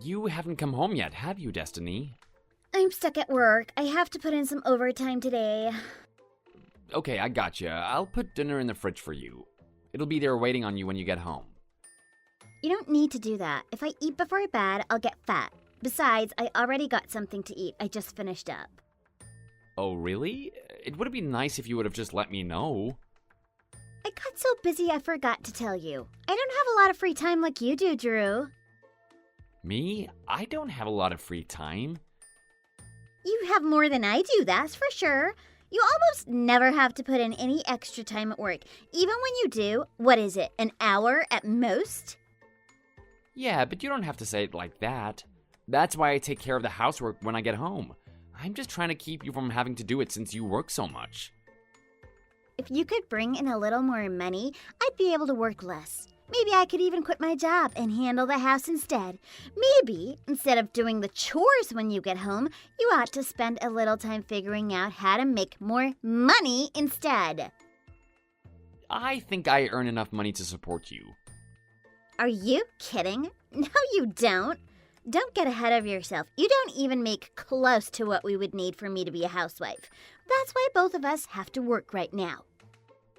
You haven't come home yet, have you, Destiny? I'm stuck at work. I have to put in some overtime today. Okay, I gotcha. I'll put dinner in the fridge for you. It'll be there waiting on you when you get home. You don't need to do that. If I eat before bed, I'll get fat. Besides, I already got something to eat. I just finished up. Oh, really? It would have been nice if you would have just let me know. I got so busy I forgot to tell you. I don't have a lot of free time like you do, Drew. Me? I don't have a lot of free time. You have more than I do, that's for sure. You almost never have to put in any extra time at work. Even when you do, what is it, an hour at most? Yeah, but you don't have to say it like that. That's why I take care of the housework when I get home. I'm just trying to keep you from having to do it since you work so much. If you could bring in a little more money, I'd be able to work less. Maybe I could even quit my job and handle the house instead. Maybe, instead of doing the chores when you get home, you ought to spend a little time figuring out how to make more money instead. I think I earn enough money to support you. Are you kidding? No, you don't. Don't get ahead of yourself. You don't even make close to what we would need for me to be a housewife. That's why both of us have to work right now.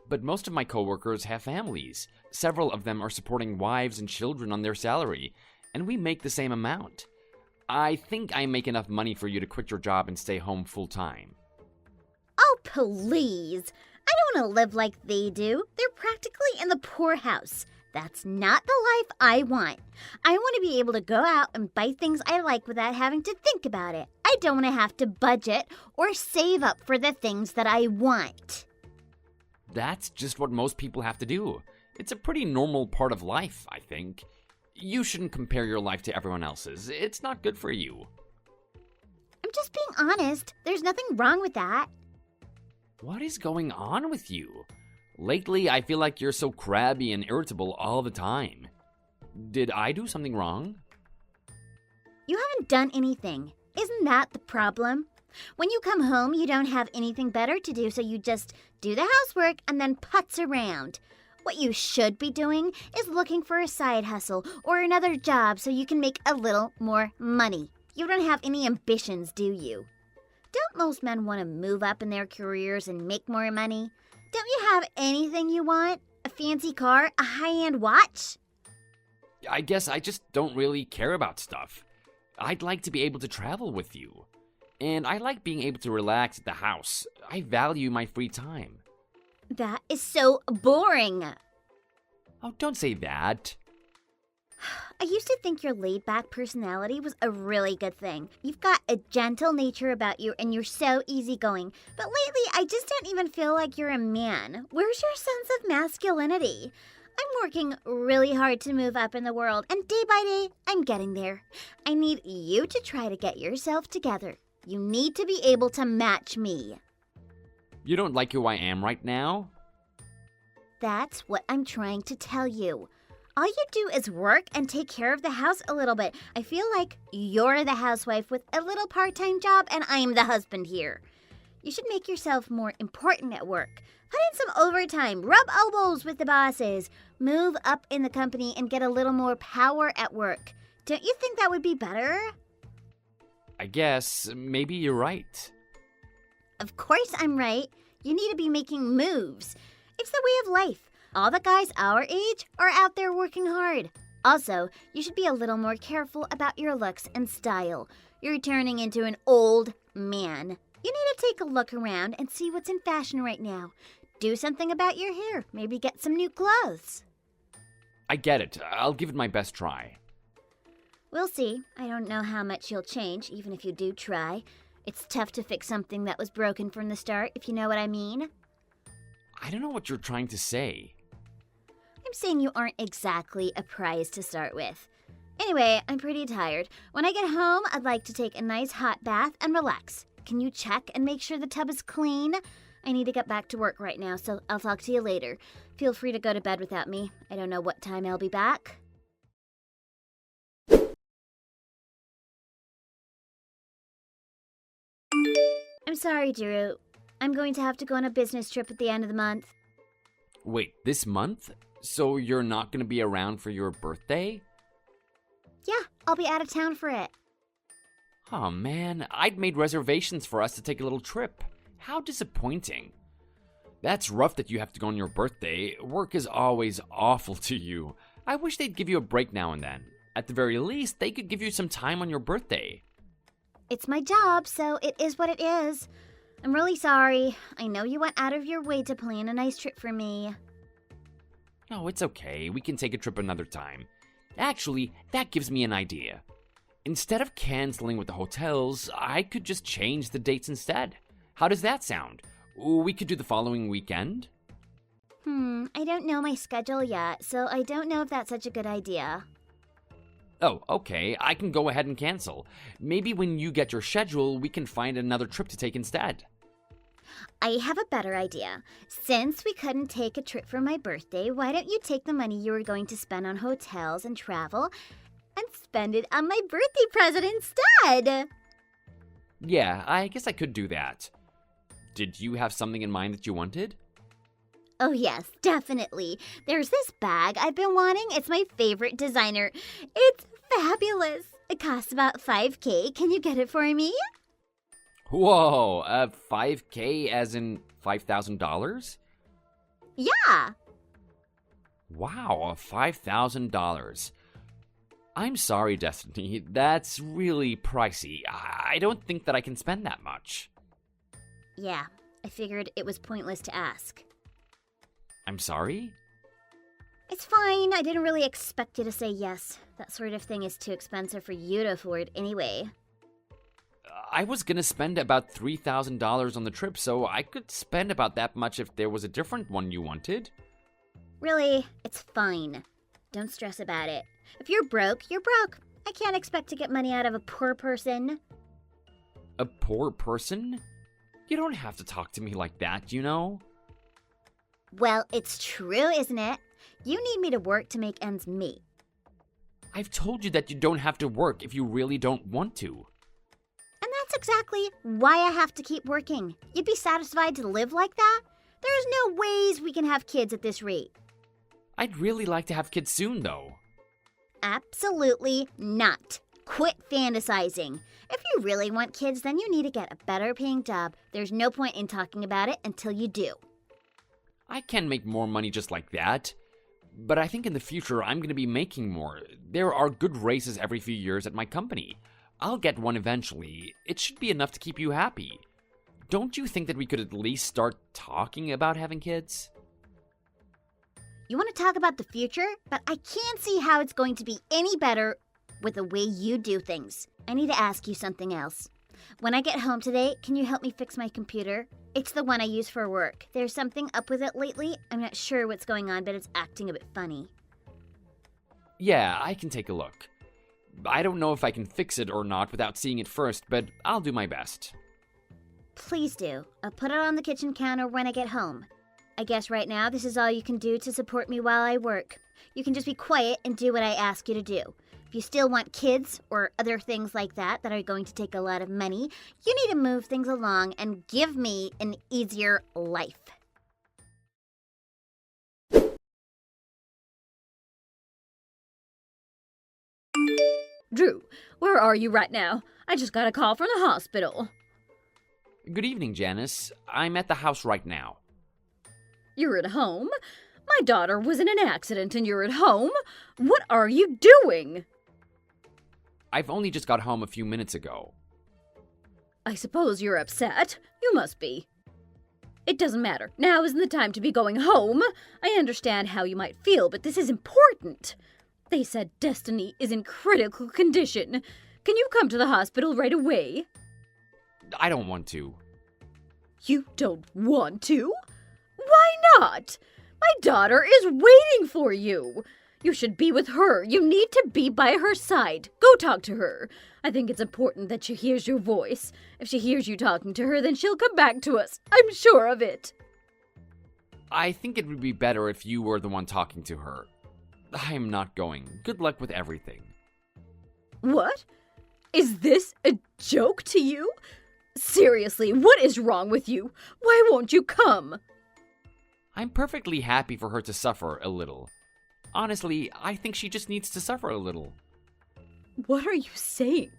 But most of my coworkers have families. Several of them are supporting wives and children on their salary, and we make the same amount. I think I make enough money for you to quit your job and stay home full time. Oh, please. I don't want to live like they do. They're practically in the poorhouse. That's not the life I want. I want to be able to go out and buy things I like without having to think about it. I don't want to have to budget or save up for the things that I want. That's just what most people have to do. It's a pretty normal part of life, I think. You shouldn't compare your life to everyone else's. It's not good for you. I'm just being honest. There's nothing wrong with that. What is going on with you? Lately, I feel like you're so crabby and irritable all the time. Did I do something wrong? You haven't done anything. Isn't that the problem? When you come home, you don't have anything better to do, so you just do the housework and then putz around. What you should be doing is looking for a side hustle or another job so you can make a little more money. You don't have any ambitions, do you? Don't most men want to move up in their careers and make more money? Don't you have anything you want? A fancy car? A high-end watch? I guess I just don't really care about stuff. I'd like to be able to travel with you. And I like being able to relax at the house. I value my free time. That is so boring. Oh, don't say that. I used to think your laid-back personality was a really good thing. You've got a gentle nature about you and you're so easygoing. But lately, I just don't even feel like you're a man. Where's your sense of masculinity? I'm working really hard to move up in the world, and day by day, I'm getting there. I need you to try to get yourself together. You need to be able to match me. You don't like who I am right now? That's what I'm trying to tell you. All you do is work and take care of the house a little bit. I feel like you're the housewife with a little part-time job and I'm the husband here. You should make yourself more important at work. Put in some overtime, rub elbows with the bosses, move up in the company and get a little more power at work. Don't you think that would be better? I guess maybe you're right. Of course I'm right. You need to be making moves. It's the way of life. All the guys our age are out there working hard. Also, you should be a little more careful about your looks and style. You're turning into an old man. You need to take a look around and see what's in fashion right now. Do something about your hair. Maybe get some new clothes. I get it. I'll give it my best try. We'll see. I don't know how much you'll change, even if you do try. It's tough to fix something that was broken from the start, if you know what I mean. I don't know what you're trying to say. I'm saying you aren't exactly a prize to start with. Anyway, I'm pretty tired. When I get home, I'd like to take a nice hot bath and relax. Can you check and make sure the tub is clean? I need to get back to work right now, so I'll talk to you later. Feel free to go to bed without me. I don't know what time I'll be back. I'm sorry, Drew. I'm going to have to go on a business trip at the end of the month. Wait, this month? So you're not going to be around for your birthday? Yeah, I'll be out of town for it. Oh man, I'd made reservations for us to take a little trip. How disappointing. That's rough that you have to go on your birthday. Work is always awful to you. I wish they'd give you a break now and then. At the very least, they could give you some time on your birthday. It's my job, so it is what it is. I'm really sorry. I know you went out of your way to plan a nice trip for me. No, it's okay. We can take a trip another time. Actually, that gives me an idea. Instead of canceling with the hotels, I could just change the dates instead. How does that sound? We could do the following weekend? I don't know my schedule yet, so I don't know if that's such a good idea. Oh, okay. I can go ahead and cancel. Maybe when you get your schedule, we can find another trip to take instead. I have a better idea. Since we couldn't take a trip for my birthday, why don't you take the money you were going to spend on hotels and travel and spend it on my birthday present instead? Yeah, I guess I could do that. Did you have something in mind that you wanted? Oh yes, definitely. There's this bag I've been wanting. It's my favorite designer. It's fabulous. It costs about $5,000. Can you get it for me? Whoa, $5,000 as in $5,000? Yeah. Wow, $5,000. I'm sorry, Destiny. That's really pricey. I don't think that I can spend that much. Yeah, I figured it was pointless to ask. I'm sorry? It's fine. I didn't really expect you to say yes. That sort of thing is too expensive for you to afford anyway. I was gonna spend about $3,000 on the trip, so I could spend about that much if there was a different one you wanted. Really, it's fine. Don't stress about it. If you're broke, you're broke. I can't expect to get money out of a poor person. A poor person? You don't have to talk to me like that, you know? Well, it's true, isn't it? You need me to work to make ends meet. I've told you that you don't have to work if you really don't want to. And that's exactly why I have to keep working. You'd be satisfied to live like that? There's no ways we can have kids at this rate. I'd really like to have kids soon, though. Absolutely not. Quit fantasizing. If you really want kids, then you need to get a better paying job. There's no point in talking about it until you do. I can make more money just like that. But I think in the future I'm going to be making more. There are good raises every few years at my company. I'll get one eventually. It should be enough to keep you happy. Don't you think that we could at least start talking about having kids? You want to talk about the future? But I can't see how it's going to be any better with the way you do things. I need to ask you something else. When I get home today, can you help me fix my computer? It's the one I use for work. There's something up with it lately. I'm not sure what's going on, but it's acting a bit funny. Yeah, I can take a look. I don't know if I can fix it or not without seeing it first, but I'll do my best. Please do. I'll put it on the kitchen counter when I get home. I guess right now this is all you can do to support me while I work. You can just be quiet and do what I ask you to do. If you still want kids or other things like that are going to take a lot of money, you need to move things along and give me an easier life. Drew, where are you right now? I just got a call from the hospital. Good evening, Janice. I'm at the house right now. You're at home? My daughter was in an accident and you're at home? What are you doing? I've only just got home a few minutes ago. I suppose you're upset. You must be. It doesn't matter. Now isn't the time to be going home. I understand how you might feel, but this is important. They said Destiny is in critical condition. Can you come to the hospital right away? I don't want to. You don't want to? Why not? My daughter is waiting for you. You should be with her. You need to be by her side. Go talk to her. I think it's important that she hears your voice. If she hears you talking to her, then she'll come back to us. I'm sure of it. I think it would be better if you were the one talking to her. I am not going. Good luck with everything. What? Is this a joke to you? Seriously, what is wrong with you? Why won't you come? I'm perfectly happy for her to suffer a little. Honestly, I think she just needs to suffer a little. What are you saying?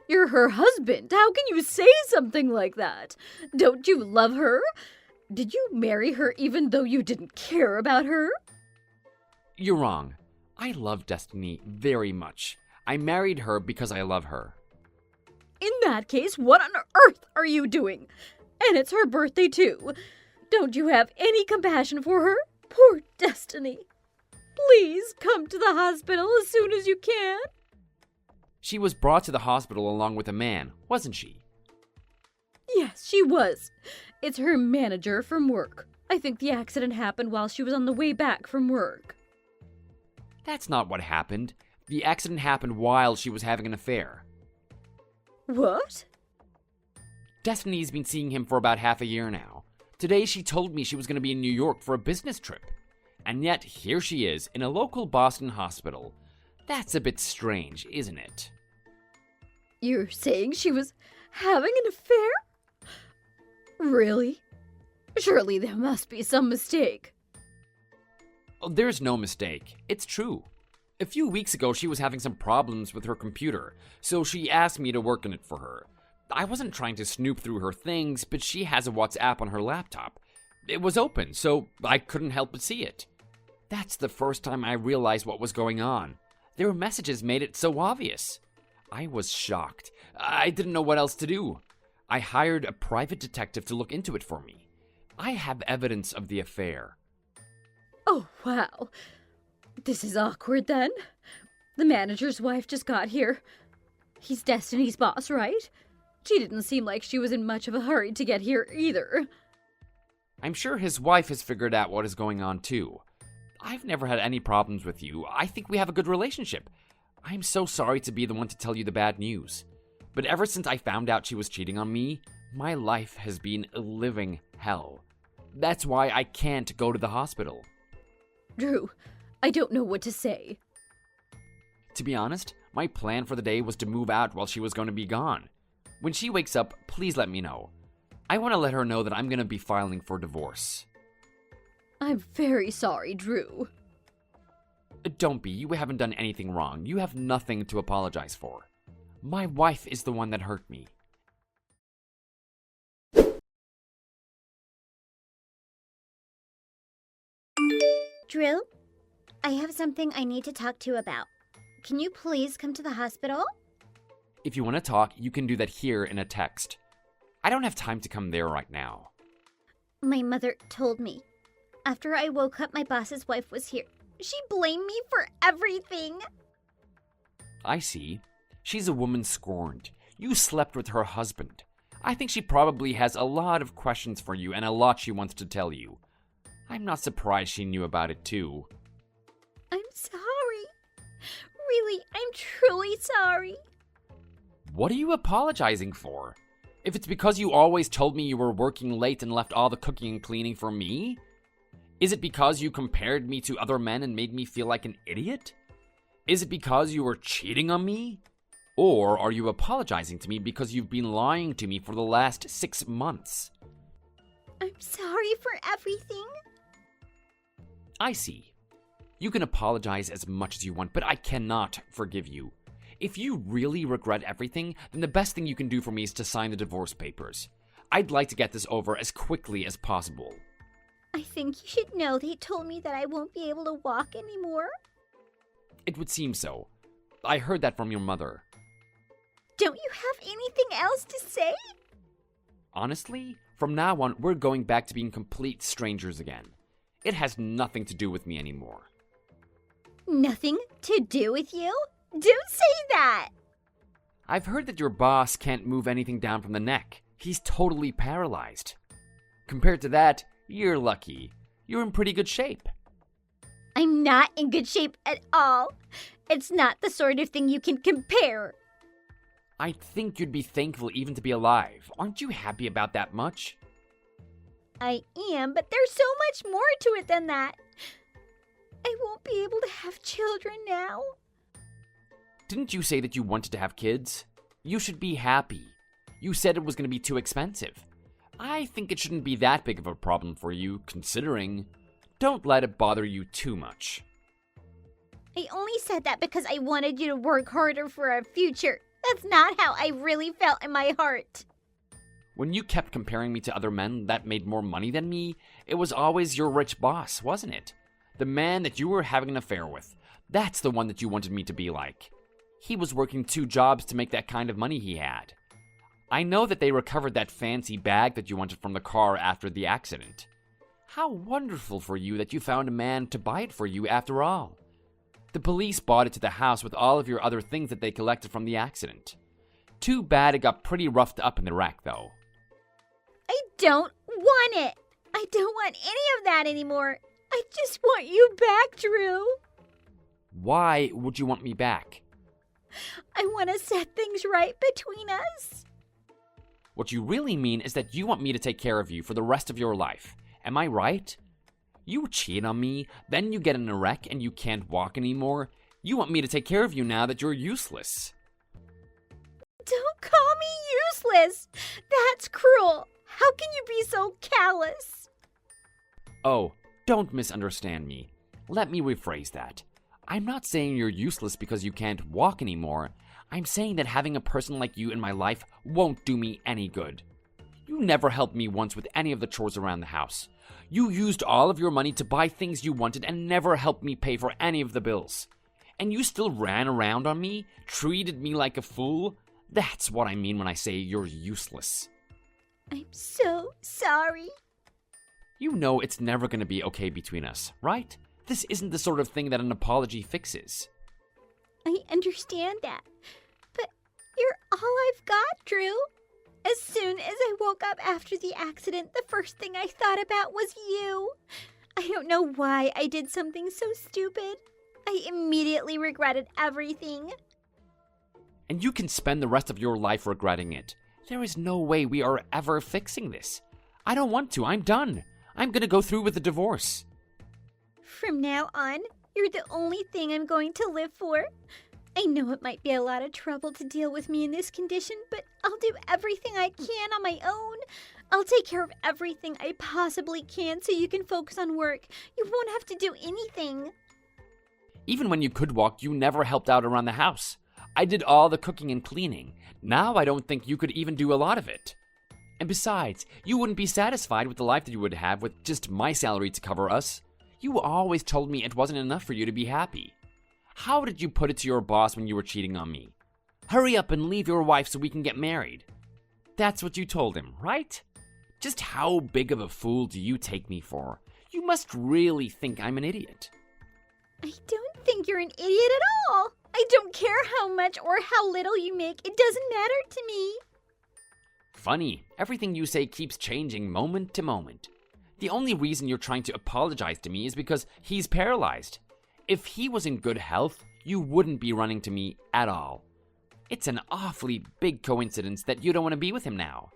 You're her husband. How can you say something like that? Don't you love her? Did you marry her even though you didn't care about her? You're wrong. I love Destiny very much. I married her because I love her. In that case, what on earth are you doing? And it's her birthday too. Don't you have any compassion for her? Poor Destiny. Please come to the hospital as soon as you can. She was brought to the hospital along with a man, wasn't she? Yes, she was. It's her manager from work. I think the accident happened while she was on the way back from work. That's not what happened. The accident happened while she was having an affair. What? Destiny's been seeing him for about half a year now. Today she told me she was going to be in New York for a business trip. And yet, here she is, in a local Boston hospital. That's a bit strange, isn't it? You're saying she was having an affair? Really? Surely there must be some mistake. Oh, there's no mistake. It's true. A few weeks ago, she was having some problems with her computer, so she asked me to work on it for her. I wasn't trying to snoop through her things, but she has a WhatsApp on her laptop. It was open, so I couldn't help but see it. That's the first time I realized what was going on. Their messages made it so obvious. I was shocked. I didn't know what else to do. I hired a private detective to look into it for me. I have evidence of the affair. Oh, wow. This is awkward then. The manager's wife just got here. He's Destiny's boss, right? She didn't seem like she was in much of a hurry to get here either. I'm sure his wife has figured out what is going on too. I've never had any problems with you. I think we have a good relationship. I'm so sorry to be the one to tell you the bad news. But ever since I found out she was cheating on me, my life has been a living hell. That's why I can't go to the hospital. Drew, I don't know what to say. To be honest, my plan for the day was to move out while she was going to be gone. When she wakes up, please let me know. I want to let her know that I'm going to be filing for divorce. I'm very sorry, Drew. Don't be. You haven't done anything wrong. You have nothing to apologize for. My wife is the one that hurt me. Drew, I have something I need to talk to you about. Can you please come to the hospital? If you want to talk, you can do that here in a text. I don't have time to come there right now. My mother told me. After I woke up, my boss's wife was here. She blamed me for everything. I see. She's a woman scorned. You slept with her husband. I think she probably has a lot of questions for you and a lot she wants to tell you. I'm not surprised she knew about it too. I'm sorry. Really, I'm truly sorry. What are you apologizing for? If it's because you always told me you were working late and left all the cooking and cleaning for me? Is it because you compared me to other men and made me feel like an idiot? Is it because you were cheating on me? Or are you apologizing to me because you've been lying to me for the last 6 months? I'm sorry for everything. I see. You can apologize as much as you want, but I cannot forgive you. If you really regret everything, then the best thing you can do for me is to sign the divorce papers. I'd like to get this over as quickly as possible. I think you should know they told me that I won't be able to walk anymore. It would seem so. I heard that from your mother. Don't you have anything else to say? Honestly, from now on, we're going back to being complete strangers again. It has nothing to do with me anymore. Nothing to do with you? Don't say that! I've heard that your boss can't move anything down from the neck. He's totally paralyzed. Compared to that, you're lucky. You're in pretty good shape. I'm not in good shape at all. It's not the sort of thing you can compare. I think you'd be thankful even to be alive. Aren't you happy about that much? I am, but there's so much more to it than that. I won't be able to have children now. Didn't you say that you wanted to have kids? You should be happy. You said it was going to be too expensive. I think it shouldn't be that big of a problem for you, considering. Don't let it bother you too much. I only said that because I wanted you to work harder for our future. That's not how I really felt in my heart. When you kept comparing me to other men that made more money than me, it was always your rich boss, wasn't it? The man that you were having an affair with. That's the one that you wanted me to be like. He was working 2 jobs to make that kind of money he had. I know that they recovered that fancy bag that you wanted from the car after the accident. How wonderful for you that you found a man to buy it for you after all. The police bought it to the house with all of your other things that they collected from the accident. Too bad it got pretty roughed up in the wreck, though. I don't want it. I don't want any of that anymore. I just want you back, Drew. Why would you want me back? I want to set things right between us. What you really mean is that you want me to take care of you for the rest of your life. Am I right? You cheat on me, then you get in a wreck and you can't walk anymore. You want me to take care of you now that you're useless. Don't call me useless. That's cruel. How can you be so callous? Oh, don't misunderstand me. Let me rephrase that. I'm not saying you're useless because you can't walk anymore. I'm saying that having a person like you in my life won't do me any good. You never helped me once with any of the chores around the house. You used all of your money to buy things you wanted and never helped me pay for any of the bills. And you still ran around on me, treated me like a fool. That's what I mean when I say you're useless. I'm so sorry. You know it's never going to be okay between us, right? This isn't the sort of thing that an apology fixes. I understand that. But you're all I've got, Drew. As soon as I woke up after the accident, the first thing I thought about was you. I don't know why I did something so stupid. I immediately regretted everything. And you can spend the rest of your life regretting it. There is no way we are ever fixing this. I don't want to. I'm done. I'm going to go through with the divorce. From now on, you're the only thing I'm going to live for. I know it might be a lot of trouble to deal with me in this condition, but I'll do everything I can on my own. I'll take care of everything I possibly can so you can focus on work. You won't have to do anything. Even when you could walk, you never helped out around the house. I did all the cooking and cleaning. Now I don't think you could even do a lot of it. And besides, you wouldn't be satisfied with the life that you would have with just my salary to cover us. You always told me it wasn't enough for you to be happy. How did you put it to your boss when you were cheating on me? Hurry up and leave your wife so we can get married. That's what you told him, right? Just how big of a fool do you take me for? You must really think I'm an idiot. I don't think you're an idiot at all. I don't care how much or how little you make. It doesn't matter to me. Funny, everything you say keeps changing moment to moment. The only reason you're trying to apologize to me is because he's paralyzed. If he was in good health, you wouldn't be running to me at all. It's an awfully big coincidence that you don't want to be with him now.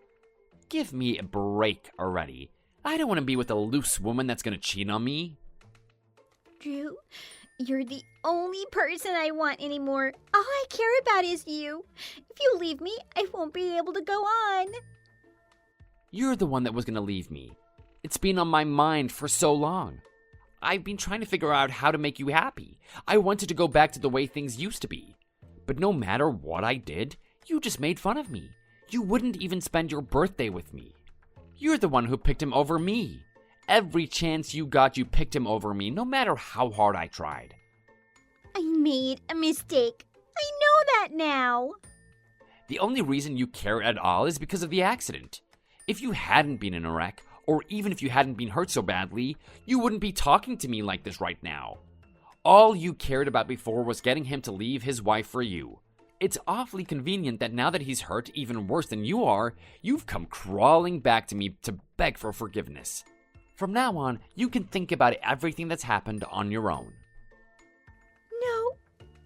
Give me a break already. I don't want to be with a loose woman that's going to cheat on me. Drew, you're the only person I want anymore. All I care about is you. If you leave me, I won't be able to go on. You're the one that was going to leave me. It's been on my mind for so long. I've been trying to figure out how to make you happy. I wanted to go back to the way things used to be. But no matter what I did, you just made fun of me. You wouldn't even spend your birthday with me. You're the one who picked him over me. Every chance you got, you picked him over me, no matter how hard I tried. I made a mistake. I know that now. The only reason you care at all is because of the accident. If you hadn't been in a wreck, or even if you hadn't been hurt so badly, you wouldn't be talking to me like this right now. All you cared about before was getting him to leave his wife for you. It's awfully convenient that now that he's hurt even worse than you are, you've come crawling back to me to beg for forgiveness. From now on, you can think about everything that's happened on your own. No,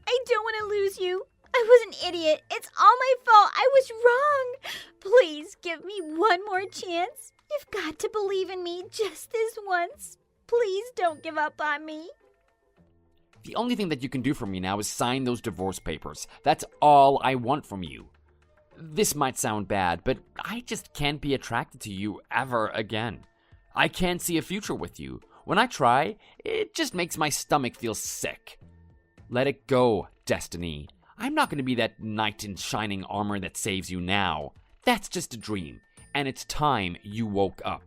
I don't want to lose you. I was an idiot. It's all my fault. I was wrong. Please give me one more chance. You've got to believe in me just this once. Please don't give up on me. The only thing that you can do for me now is sign those divorce papers. That's all I want from you. This might sound bad, but I just can't be attracted to you ever again. I can't see a future with you. When I try, it just makes my stomach feel sick. Let it go, Destiny. I'm not going to be that knight in shining armor that saves you now. That's just a dream, and it's time you woke up.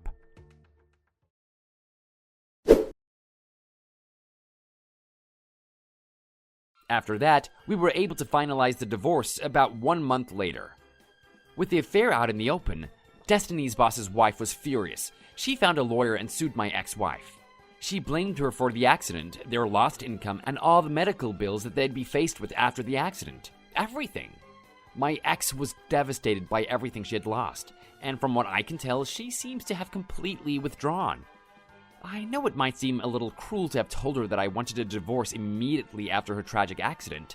After that, we were able to finalize the divorce about 1 month later. With the affair out in the open, Destiny's boss's wife was furious. She found a lawyer and sued my ex-wife. She blamed her for the accident, their lost income, and all the medical bills that they'd be faced with after the accident. Everything. My ex was devastated by everything she had lost, and from what I can tell, she seems to have completely withdrawn. I know it might seem a little cruel to have told her that I wanted a divorce immediately after her tragic accident.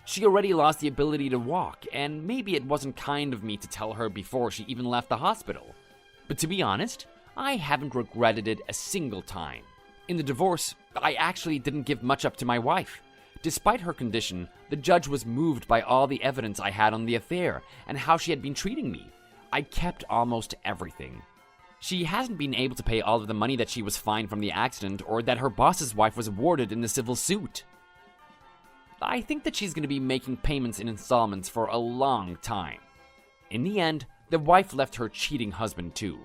She already lost the ability to walk, and maybe it wasn't kind of me to tell her before she even left the hospital. But to be honest, I haven't regretted it a single time. In the divorce, I actually didn't give much up to my wife. Despite her condition, the judge was moved by all the evidence I had on the affair and how she had been treating me. I kept almost everything. She hasn't been able to pay all of the money that she was fined from the accident or that her boss's wife was awarded in the civil suit. I think that she's going to be making payments in installments for a long time. In the end, the wife left her cheating husband too.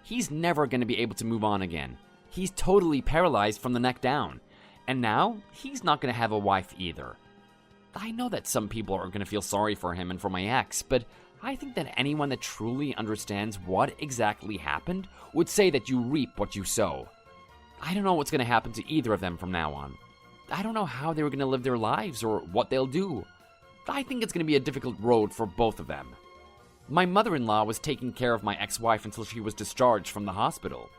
He's never going to be able to move on again. He's totally paralyzed from the neck down. And now, he's not going to have a wife either. I know that some people are going to feel sorry for him and for my ex, but I think that anyone that truly understands what exactly happened would say that you reap what you sow. I don't know what's going to happen to either of them from now on. I don't know how they're going to live their lives or what they'll do. I think it's going to be a difficult road for both of them. My mother-in-law was taking care of my ex-wife until she was discharged from the hospital.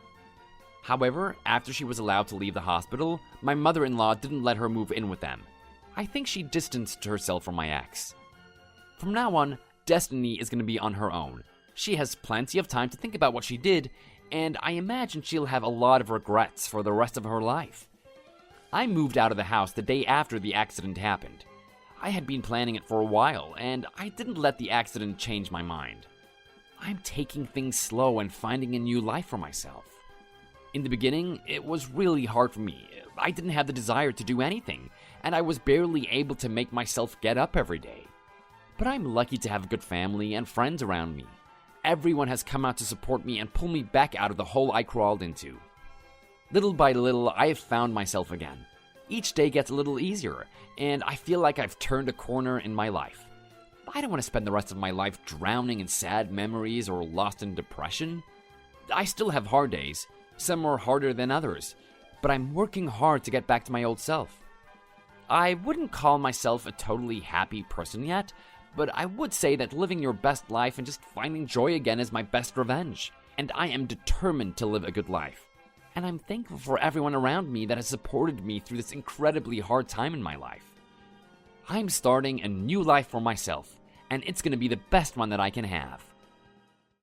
However, after she was allowed to leave the hospital, my mother-in-law didn't let her move in with them. I think she distanced herself from my ex. From now on, Destiny is going to be on her own. She has plenty of time to think about what she did, and I imagine she'll have a lot of regrets for the rest of her life. I moved out of the house the day after the accident happened. I had been planning it for a while, and I didn't let the accident change my mind. I'm taking things slow and finding a new life for myself. In the beginning, it was really hard for me. I didn't have the desire to do anything, and I was barely able to make myself get up every day. But I'm lucky to have a good family and friends around me. Everyone has come out to support me and pull me back out of the hole I crawled into. Little by little, I have found myself again. Each day gets a little easier, and I feel like I've turned a corner in my life. I don't want to spend the rest of my life drowning in sad memories or lost in depression. I still have hard days. Some are harder than others, but I'm working hard to get back to my old self. I wouldn't call myself a totally happy person yet, but I would say that living your best life and just finding joy again is my best revenge, and I am determined to live a good life. And I'm thankful for everyone around me that has supported me through this incredibly hard time in my life. I'm starting a new life for myself, and it's going to be the best one that I can have.